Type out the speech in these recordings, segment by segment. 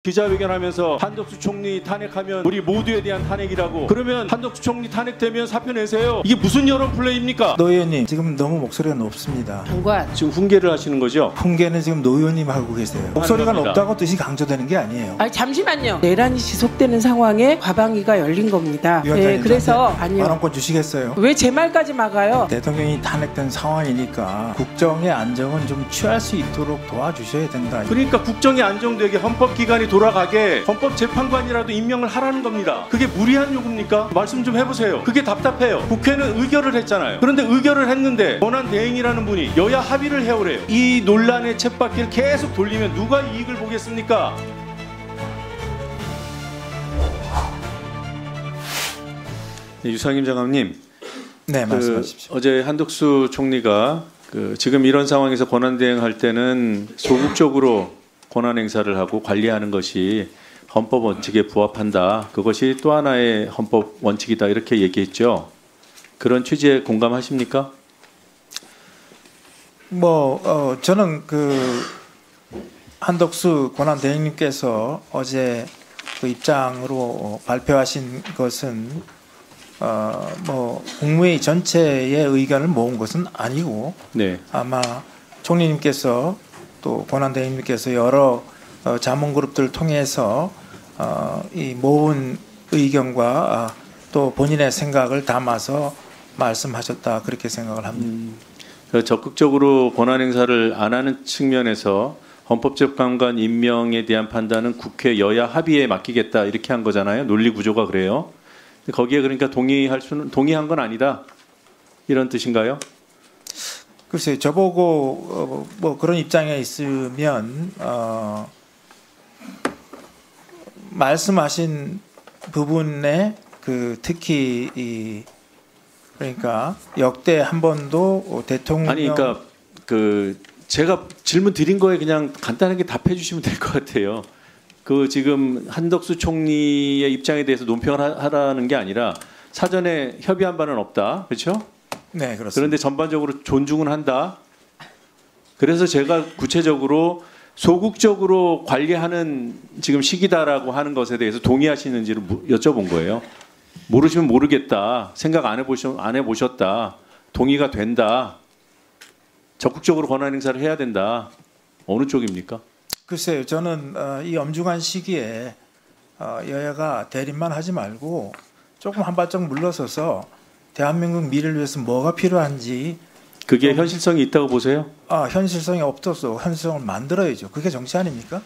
기자회견하면서 한덕수 총리 탄핵하면 우리 모두에 대한 탄핵이라고. 그러면 한덕수 총리 탄핵되면 사표 내세요. 이게 무슨 여론 플레이입니까? 노 의원님 지금 너무 목소리가 높습니다. 장관 지금 훈계를 하시는 거죠? 훈계는 지금 노 의원님 하고 계세요. 목소리가 겁니다. 높다고 뜻이 강조되는 게 아니에요. 아니 잠시만요. 내란이 지속되는 상황에 과방위가 열린 겁니다. 위원장님, 그래서 아니요. 발언권 주시겠어요? 왜 제 말까지 막아요? 대통령이 탄핵된 상황이니까 국정의 안정은 좀 취할 수 있도록 도와주셔야 된다. 그러니까 국정이 안정되게 헌법기관이 돌아가게 헌법재판관이라도 임명을 하라는 겁니다. 그게 무리한 요구입니까? 말씀 좀 해보세요. 그게 답답해요. 국회는 의결을 했잖아요. 그런데 의결을 했는데 권한대행이라는 분이 여야 합의를 해오래요. 이 논란의 쳇바퀴를 계속 돌리면 누가 이익을 보겠습니까? 네, 유상임 장관님, 네, 말씀하십시오. 어제 한덕수 총리가 지금 이런 상황에서 권한대행할 때는 소극적으로 권한 행사를 하고 관리하는 것이 헌법 원칙에 부합한다. 그것이 또 하나의 헌법 원칙이다. 이렇게 얘기했죠. 그런 취지에 공감하십니까? 저는 한덕수 권한대행님께서 어제 그 입장으로 발표하신 것은 국무회의 전체의 의견을 모은 것은 아니고, 네. 아마 총리님께서 또 권한대행님께서 여러 자문그룹들을 통해서 이 모은 의견과 또 본인의 생각을 담아서 말씀하셨다, 그렇게 생각을 합니다. 적극적으로 권한 행사를 안 하는 측면에서 헌법재판관 임명에 대한 판단은 국회 여야 합의에 맡기겠다, 이렇게 한 거잖아요. 논리 구조가 그래요. 거기에 그러니까 동의한 건 아니다, 이런 뜻인가요? 글쎄요, 저보고 그런 입장에 있으면 말씀하신 부분에 특히 그러니까 역대 한 번도 대통령 그러니까 제가 질문 드린 거에 그냥 간단하게 답해 주시면 될 것 같아요. 지금 한덕수 총리의 입장에 대해서 논평을 하라는 게 아니라 사전에 협의한 바는 없다, 그렇죠? 네, 그렇습니다. 그런데 전반적으로 존중은 한다. 그래서 제가 구체적으로 소극적으로 관리하는 지금 시기다라고 하는 것에 대해서 동의하시는지를 여쭤본 거예요. 모르시면 모르겠다, 생각 안 해보셨다, 동의가 된다, 적극적으로 권한 행사를 해야 된다. 어느 쪽입니까? 글쎄요, 저는 이 엄중한 시기에 여야가 대립만 하지 말고 조금 한 발짝 물러서서 대한민국 미래를 위해서 뭐가 필요한지. 그게 현실성이 있다고 보세요? 현실성이 없어서 현실성을 만들어야죠. 그게 정치 아닙니까?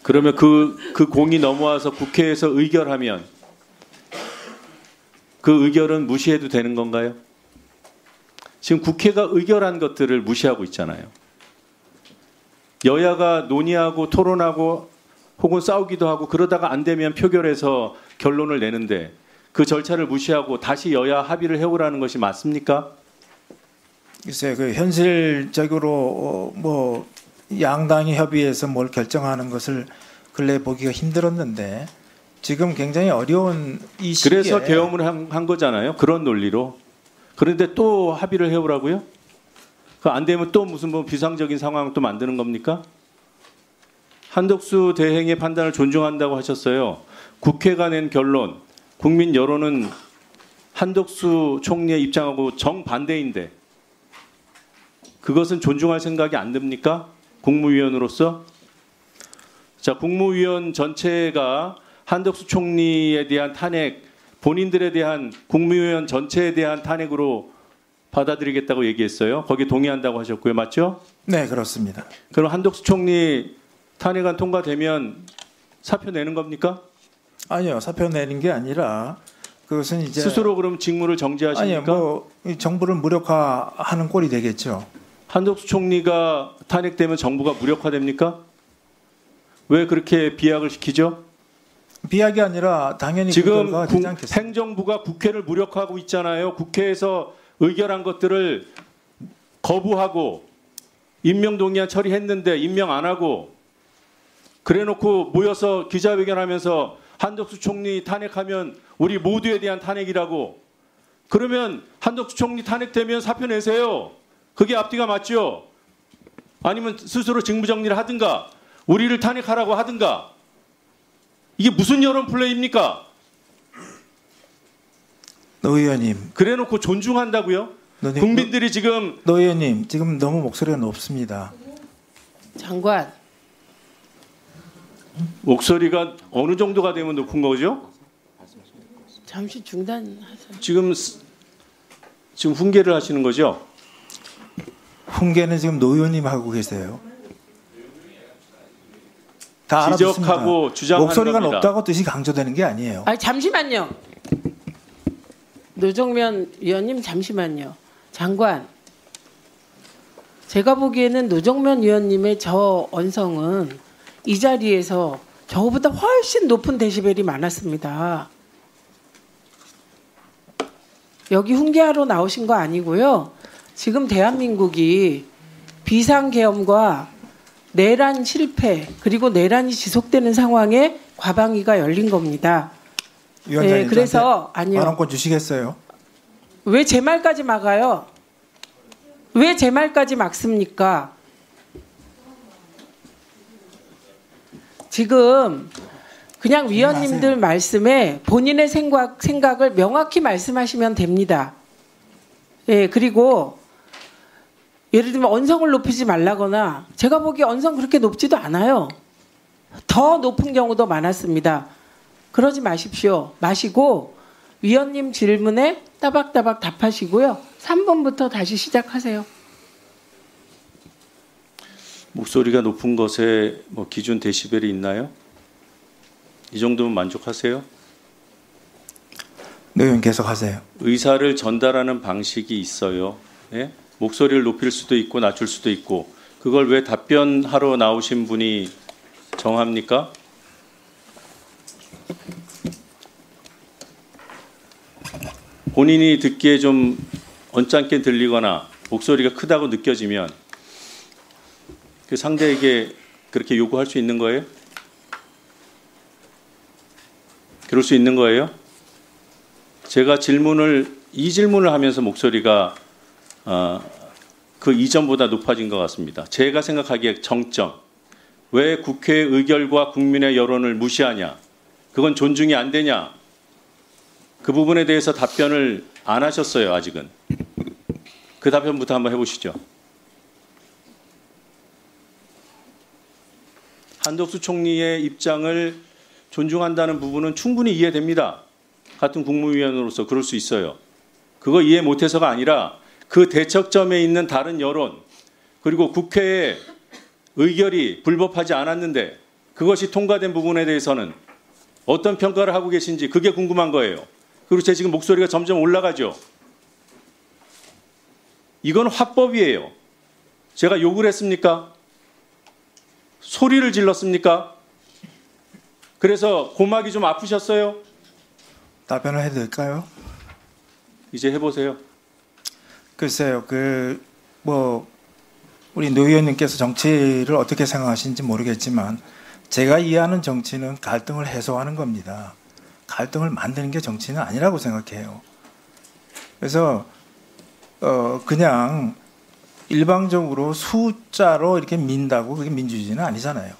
그러면 그 공이 넘어와서 국회에서 의결하면 그 의결은 무시해도 되는 건가요? 지금 국회가 의결한 것들을 무시하고 있잖아요. 여야가 논의하고 토론하고 혹은 싸우기도 하고 그러다가 안 되면 표결해서 결론을 내는데 그 절차를 무시하고 다시 여야 합의를 해오라는 것이 맞습니까? 글쎄요, 현실적으로 양당이 협의해서 뭘 결정하는 것을 근래 보기가 힘들었는데 지금 굉장히 어려운 이 시기에. 그래서 계엄을 한 거잖아요. 그런 논리로. 그런데 또 합의를 해오라고요? 안 되면 또 무슨 비상적인 상황을 또 만드는 겁니까? 한덕수 대행의 판단을 존중한다고 하셨어요. 국회가 낸 결론, 국민 여론은 한덕수 총리의 입장하고 정반대인데 그것은 존중할 생각이 안 듭니까? 국무위원으로서? 자, 국무위원 전체가 한덕수 총리에 대한 탄핵, 본인들에 대한 국무위원 전체에 대한 탄핵으로 받아들이겠다고 얘기했어요. 거기에 동의한다고 하셨고요. 맞죠? 네, 그렇습니다. 그럼 한덕수 총리 탄핵안 통과되면 사표 내는 겁니까? 아니요, 사표 내는 게 아니라 그것은 이제 스스로 그럼 직무를 정지하십니까? 아니요, 정부를 무력화하는 꼴이 되겠죠. 한덕수 총리가 탄핵되면 정부가 무력화됩니까? 왜 그렇게 비약을 시키죠? 비약이 아니라 당연히 지금 되지 않겠습니까? 행정부가 국회를 무력화하고 있잖아요. 국회에서 의결한 것들을 거부하고 임명 동의안 처리했는데 임명 안 하고 그래놓고 모여서 기자회견하면서 한덕수 총리 탄핵하면 우리 모두에 대한 탄핵이라고. 그러면 한덕수 총리 탄핵되면 사표 내세요. 그게 앞뒤가 맞죠? 아니면 스스로 직무정리를 하든가. 우리를 탄핵하라고 하든가. 이게 무슨 여론 플레이입니까? 노 의원님, 그래놓고 존중한다고요? 국민들이 지금 노 의원님 지금 너무 목소리가 높습니다. 장관, 목소리가 어느 정도가 되면 높은 거죠? 잠시 중단하세요. 지금 훈계를 하시는 거죠? 훈계는 지금 노 의원님 하고 계세요. 다 지적하고 알아듣습니다. 주장하는 목소리가 겁니다. 높다고 뜻이 강조되는 게 아니에요. 아, 잠시만요. 노정면 위원님 잠시만요. 장관, 제가 보기에는 노정면 위원님의 저 언성은 이 자리에서 저보다 훨씬 높은 데시벨이 많았습니다. 여기 훈계하러 나오신 거 아니고요. 지금 대한민국이 비상계엄과 내란 실패 그리고 내란이 지속되는 상황에 과방위가 열린 겁니다. 위원장님, 그래서 아니요. 발언권 주시겠어요? 왜 제 말까지 막아요? 왜 제 말까지 막습니까? 지금 그냥 위원님들 말씀에 본인의 생각을 명확히 말씀하시면 됩니다. 예, 그리고 예를 들면 언성을 높이지 말라거나 제가 보기에 언성 그렇게 높지도 않아요. 더 높은 경우도 많았습니다. 그러지 마십시오. 마시고 위원님 질문에 따박따박 답하시고요. 3번부터 다시 시작하세요. 목소리가 높은 것에 뭐 기준 데시벨이 있나요? 이 정도면 만족하세요? 네, 의원 계속하세요. 의사를 전달하는 방식이 있어요. 예? 목소리를 높일 수도 있고 낮출 수도 있고 그걸 왜 답변하러 나오신 분이 정합니까? 본인이 듣기에 좀 언짢게 들리거나 목소리가 크다고 느껴지면 그 상대에게 그렇게 요구할 수 있는 거예요? 그럴 수 있는 거예요? 제가 이 질문을 하면서 목소리가 그 이전보다 높아진 것 같습니다. 제가 생각하기에 정점. 왜 국회의 의결과 국민의 여론을 무시하냐? 그건 존중이 안 되냐? 그 부분에 대해서 답변을 안 하셨어요, 아직은. 그 답변부터 한번 해보시죠. 한덕수 총리의 입장을 존중한다는 부분은 충분히 이해됩니다. 같은 국무위원으로서 그럴 수 있어요. 그거 이해 못해서가 아니라 그 대척점에 있는 다른 여론 그리고 국회의 의결이 불법하지 않았는데 그것이 통과된 부분에 대해서는 어떤 평가를 하고 계신지 그게 궁금한 거예요. 그리고 제 지금 목소리가 점점 올라가죠. 이건 화법이에요. 제가 욕을 했습니까? 소리를 질렀습니까? 그래서 고막이 좀 아프셨어요? 답변을 해도 될까요? 이제 해보세요. 글쎄요, 우리 노 의원님께서 정치를 어떻게 생각하시는지 모르겠지만 제가 이해하는 정치는 갈등을 해소하는 겁니다. 갈등을 만드는 게 정치는 아니라고 생각해요. 그래서 그냥 일방적으로 숫자로 이렇게 민다고 그게 민주주의는 아니잖아요.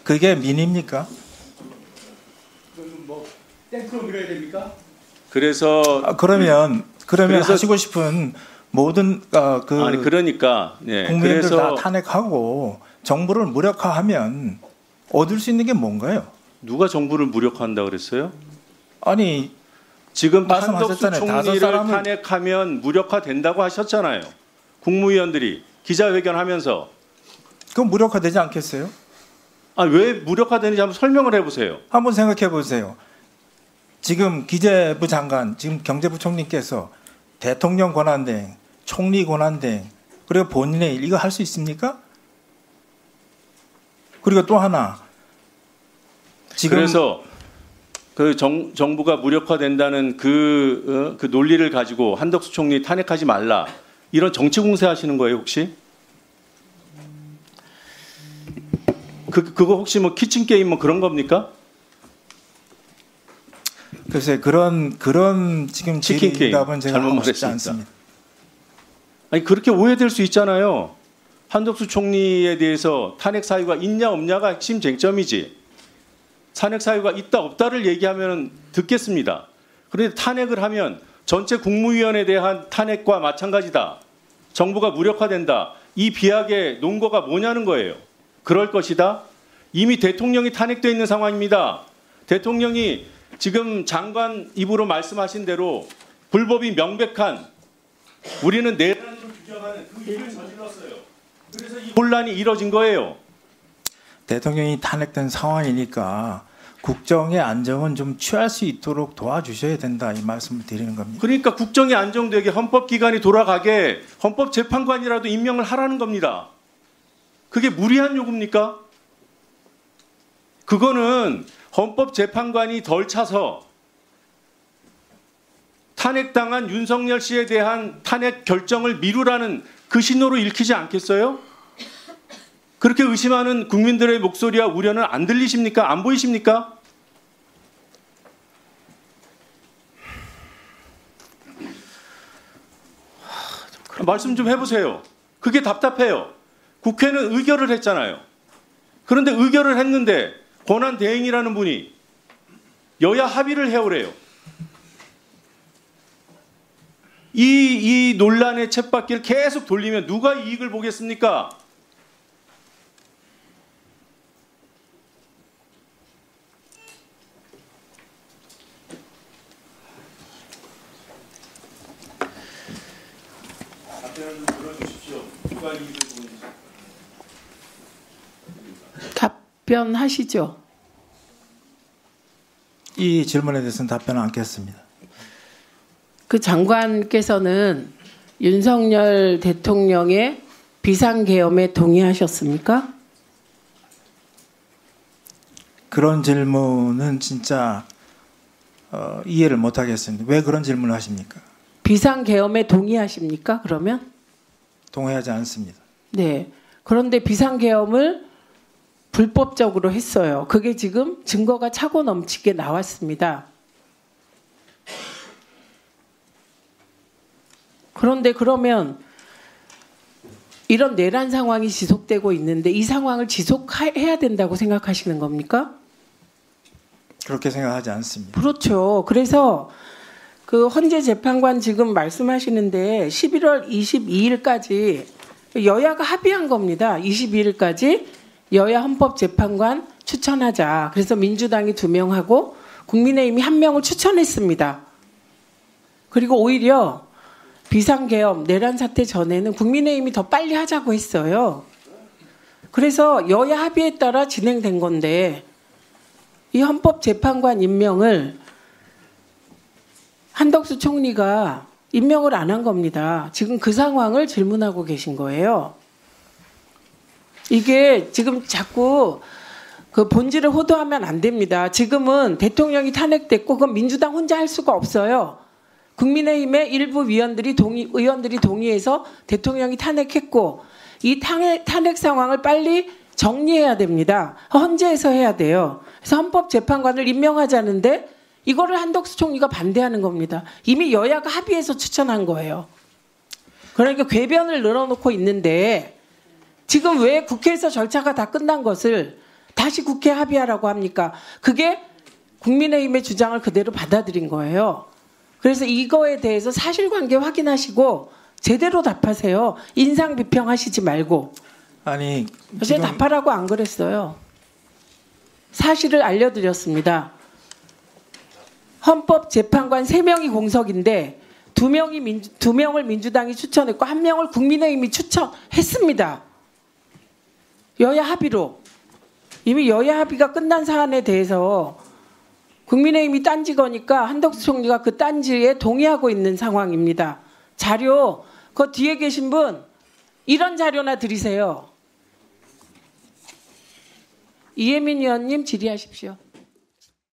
그게 민입니까? 그러면 뭐 땡크로 밀어야 됩니까? 그래서 그러면 하시고 싶은 모든 아니 그러니까 네. 국민들 그래서 다 탄핵하고 정부를 무력화하면 얻을 수 있는 게 뭔가요? 누가 정부를 무력화한다 그랬어요? 아니 지금 한덕수 말씀하셨잖아요. 다섯 총리를 사람을 탄핵하면 무력화된다고 하셨잖아요. 국무위원들이 기자회견하면서. 그럼 무력화되지 않겠어요? 왜 무력화되는지 한번 설명을 해보세요. 한번 생각해 보세요. 지금 기재부 장관, 지금 경제부총리께서 대통령 권한대행, 총리 권한대행, 그리고 본인의 일 이거 할 수 있습니까? 그리고 또 하나 지금 그래서 그 정부가 무력화된다는 그 논리를 가지고 한덕수 총리 탄핵하지 말라 이런 정치 공세하시는 거예요 혹시? 그거 혹시 뭐 키친 게임 뭐 그런 겁니까? 글쎄 그런 지금 치킨 게임 질의답은 제가 잘못 하고 싶지 말했습니다. 않습니다. 아니 그렇게 오해될 수 있잖아요. 한덕수 총리에 대해서 탄핵 사유가 있냐 없냐가 핵심 쟁점이지. 탄핵 사유가 있다 없다를 얘기하면 듣겠습니다. 그런데 탄핵을 하면 전체 국무위원에 대한 탄핵과 마찬가지다. 정부가 무력화된다. 이 비약의 논거가 뭐냐는 거예요. 그럴 것이다. 이미 대통령이 탄핵되어 있는 상황입니다. 대통령이 지금 장관 입으로 말씀하신 대로 불법이 명백한 우리는 내란으로 규정하는 그 일을 저질렀어요. 그래서 이 혼란이 이뤄진 거예요. 대통령이 탄핵된 상황이니까 국정의 안정은 좀 취할 수 있도록 도와주셔야 된다 이 말씀을 드리는 겁니다. 그러니까 국정이 안정되게 헌법기관이 돌아가게 헌법재판관이라도 임명을 하라는 겁니다. 그게 무리한 요구입니까? 그거는 헌법재판관이 덜 차서 탄핵당한 윤석열 씨에 대한 탄핵 결정을 미루라는 그 신호로 읽히지 않겠어요? 그렇게 의심하는 국민들의 목소리와 우려는 안 들리십니까? 안 보이십니까? 말씀 좀 해보세요. 그게 답답해요. 국회는 의결을 했잖아요. 그런데 의결을 했는데 권한대행이라는 분이 여야 합의를 해오래요. 이 논란의 쳇바퀴를 계속 돌리면 누가 이익을 보겠습니까? 답변을 좀 들어주십시오. 누가 이익을 보는지. 답변하시죠. 이 질문에 대해서는 답변을 않겠습니다. 그 장관께서는 윤석열 대통령의 비상계엄에 동의하셨습니까? 그런 질문은 진짜 이해를 못하겠습니다. 왜 그런 질문을 하십니까? 비상계엄에 동의하십니까? 그러면? 동의하지 않습니다. 네. 그런데 비상계엄을 불법적으로 했어요. 그게 지금 증거가 차고 넘치게 나왔습니다. 그런데 그러면 이런 내란 상황이 지속되고 있는데 이 상황을 지속해야 된다고 생각하시는 겁니까? 그렇게 생각하지 않습니다. 그렇죠. 그래서 그 헌재 재판관 지금 말씀하시는데 11월 22일까지 여야가 합의한 겁니다. 22일까지 여야 헌법재판관 추천하자. 그래서 민주당이 2명하고 국민의힘이 1명을 추천했습니다. 그리고 오히려 비상계엄 내란 사태 전에는 국민의힘이 더 빨리 하자고 했어요. 그래서 여야 합의에 따라 진행된 건데 이 헌법재판관 임명을 한덕수 총리가 임명을 안 한 겁니다. 지금 그 상황을 질문하고 계신 거예요. 이게 지금 자꾸 그 본질을 호도하면 안 됩니다. 지금은 대통령이 탄핵됐고 그건 민주당 혼자 할 수가 없어요. 국민의힘의 일부 의원들이 동의해서 대통령이 탄핵했고 이 탄핵 상황을 빨리 정리해야 됩니다. 헌재에서 해야 돼요. 그래서 헌법재판관을 임명하자는데 이거를 한덕수 총리가 반대하는 겁니다. 이미 여야가 합의해서 추천한 거예요. 그러니까 궤변을 늘어놓고 있는데 지금 왜 국회에서 절차가 다 끝난 것을 다시 국회 합의하라고 합니까? 그게 국민의힘의 주장을 그대로 받아들인 거예요. 그래서 이거에 대해서 사실관계 확인하시고 제대로 답하세요. 인상 비평하시지 말고. 아니 제가 답하라고 안 그랬어요. 사실을 알려드렸습니다. 헌법재판관 3명이 공석인데 2명을 민주당이 추천했고 1명을 국민의힘이 추천했습니다. 여야 합의로. 이미 여야 합의가 끝난 사안에 대해서 국민의힘이 딴지 거니까 한덕수 총리가 그 딴지에 동의하고 있는 상황입니다. 자료, 그 뒤에 계신 분 이런 자료나 드리세요. 이혜민 의원님 질의하십시오.